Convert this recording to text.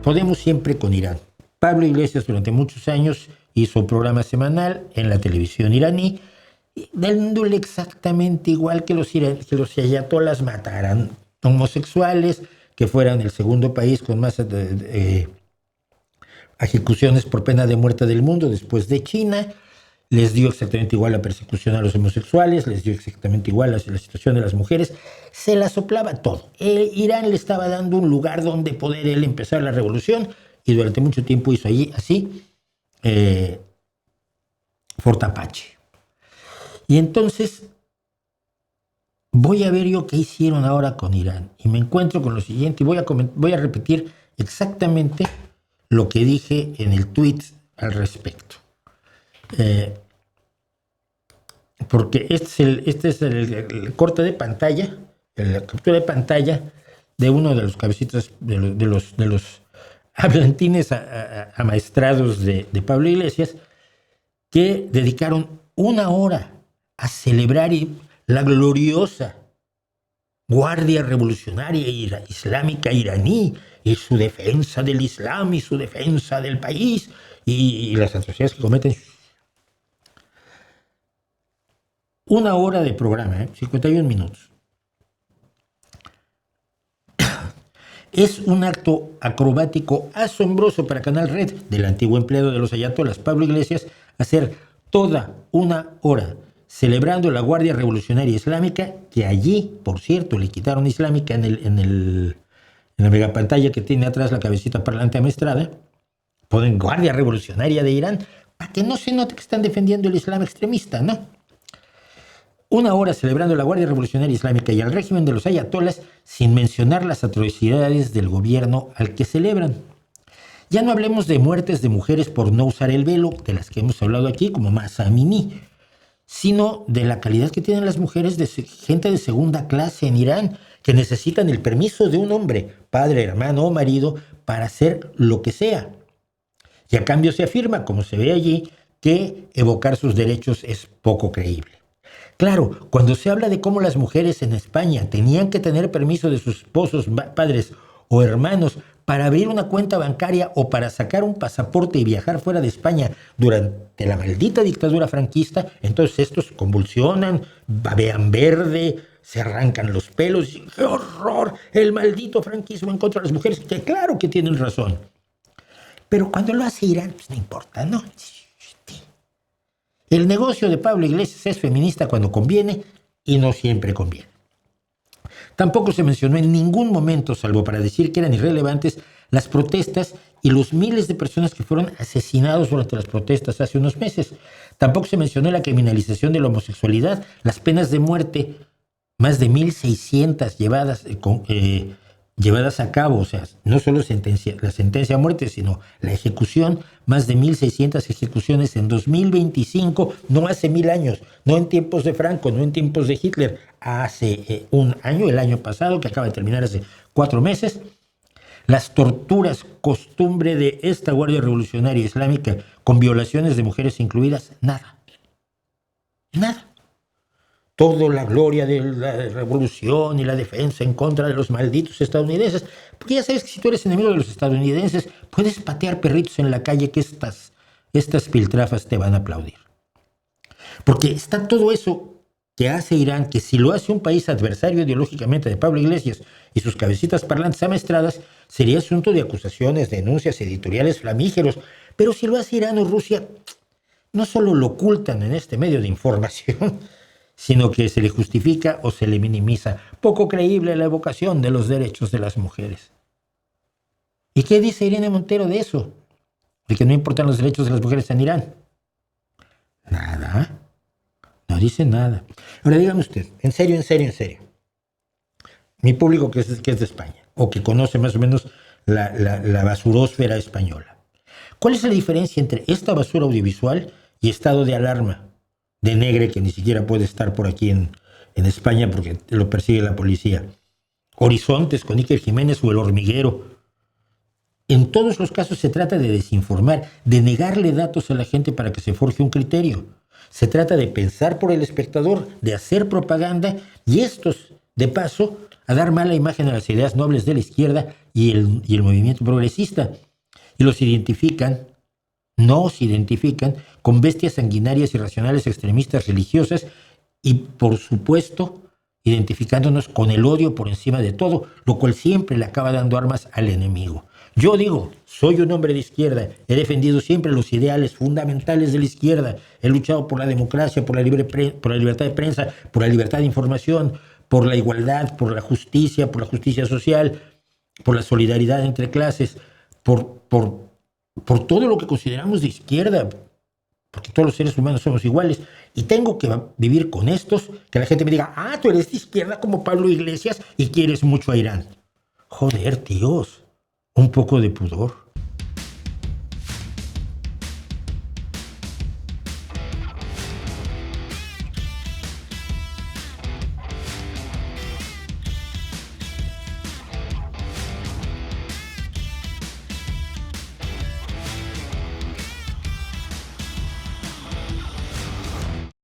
Podemos siempre con Irán. Pablo Iglesias durante muchos años hizo un programa semanal en la televisión iraní, dándole exactamente igual que los ayatolás mataran homosexuales, que fueran el segundo país con más ejecuciones por pena de muerte del mundo después de China. Les dio exactamente igual la persecución a los homosexuales, les dio exactamente igual la situación de las mujeres, se la soplaba todo. Irán le estaba dando un lugar donde poder él empezar la revolución, y durante mucho tiempo hizo allí así Fort Apache. Y entonces voy a ver yo qué hicieron ahora con Irán, y me encuentro con lo siguiente, y voy a repetir exactamente lo que dije en el tweet al respecto. Porque este es el corte de pantalla, la captura de pantalla de uno de los cabecitas, de los hablantines amaestrados de Pablo Iglesias, que dedicaron una hora a celebrar la gloriosa Guardia Revolucionaria Islámica iraní y su defensa del Islam y su defensa del país y las atrocidades que cometen. Una hora de programa, 51 minutos. Es un acto acrobático asombroso para Canal Red, del antiguo empleado de los ayatolás Pablo Iglesias, hacer toda una hora celebrando la Guardia Revolucionaria Islámica, que allí, por cierto, le quitaron islámica en la megapantalla que tiene atrás la cabecita parlante amestrada. Ponen Guardia Revolucionaria de Irán, para que no se note que están defendiendo el Islam extremista, ¿no? Una hora celebrando la Guardia Revolucionaria Islámica y al régimen de los ayatolás, sin mencionar las atrocidades del gobierno al que celebran. Ya no hablemos de muertes de mujeres por no usar el velo, de las que hemos hablado aquí, como Mahsa Amini, sino de la calidad que tienen las mujeres de gente de segunda clase en Irán, que necesitan el permiso de un hombre, padre, hermano o marido, para hacer lo que sea. Y a cambio se afirma, como se ve allí, que evocar sus derechos es poco creíble. Claro, cuando se habla de cómo las mujeres en España tenían que tener permiso de sus esposos, padres o hermanos para abrir una cuenta bancaria o para sacar un pasaporte y viajar fuera de España durante la maldita dictadura franquista, entonces estos convulsionan, babean verde, se arrancan los pelos. Y ¡qué horror! El maldito franquismo en contra de las mujeres, que claro que tienen razón. Pero cuando lo hace Irán, pues no importa, ¿no? El negocio de Pablo Iglesias es feminista cuando conviene y no siempre conviene. Tampoco se mencionó en ningún momento, salvo para decir que eran irrelevantes, las protestas y los miles de personas que fueron asesinados durante las protestas hace unos meses. Tampoco se mencionó la criminalización de la homosexualidad, las penas de muerte, más de 1,600 llevadas a cabo, o sea, no solo la sentencia a muerte, sino la ejecución, más de 1,600 ejecuciones en 2025, no hace 1000 años, no en tiempos de Franco, no en tiempos de Hitler, hace un año, el año pasado, que acaba de terminar hace 4 meses. Las torturas, costumbre de esta Guardia Revolucionaria Islámica, con violaciones de mujeres incluidas, nada. Toda la gloria de la revolución y la defensa en contra de los malditos estadounidenses. Porque ya sabes que si tú eres enemigo de los estadounidenses, puedes patear perritos en la calle, que estas piltrafas te van a aplaudir. Porque está todo eso que hace Irán, que si lo hace un país adversario ideológicamente de Pablo Iglesias y sus cabecitas parlantes amaestradas, sería asunto de acusaciones, denuncias, editoriales flamígeros. Pero si lo hace Irán o Rusia, no solo lo ocultan en este medio de información, sino que se le justifica o se le minimiza. Poco creíble la evocación de los derechos de las mujeres. ¿Y qué dice Irene Montero de eso? De que no importan los derechos de las mujeres en Irán. Nada. No dice nada. Ahora dígame usted, en serio. Mi público que es de España, o que conoce más o menos la basurósfera española. ¿Cuál es la diferencia entre esta basura audiovisual y estado de alarma de Negre, que ni siquiera puede estar por aquí en España porque lo persigue la policía? Horizontes con Iker Jiménez o El Hormiguero. En todos los casos se trata de desinformar, de negarle datos a la gente para que se forje un criterio. Se trata de pensar por el espectador, de hacer propaganda, y estos de paso, a dar mala imagen a las ideas nobles de la izquierda y el movimiento progresista. Y nos identifican con bestias sanguinarias, irracionales, extremistas, religiosas y, por supuesto, identificándonos con el odio por encima de todo, lo cual siempre le acaba dando armas al enemigo. Yo digo, soy un hombre de izquierda, he defendido siempre los ideales fundamentales de la izquierda, he luchado por la democracia, por la libertad de prensa, por la libertad de información, por la igualdad, por la justicia social, por la solidaridad entre clases, por todo lo que consideramos de izquierda, porque todos los seres humanos somos iguales, y tengo que vivir con estos, que la gente me diga, tú eres de izquierda como Pablo Iglesias y quieres mucho a Irán. Joder, tíos, un poco de pudor.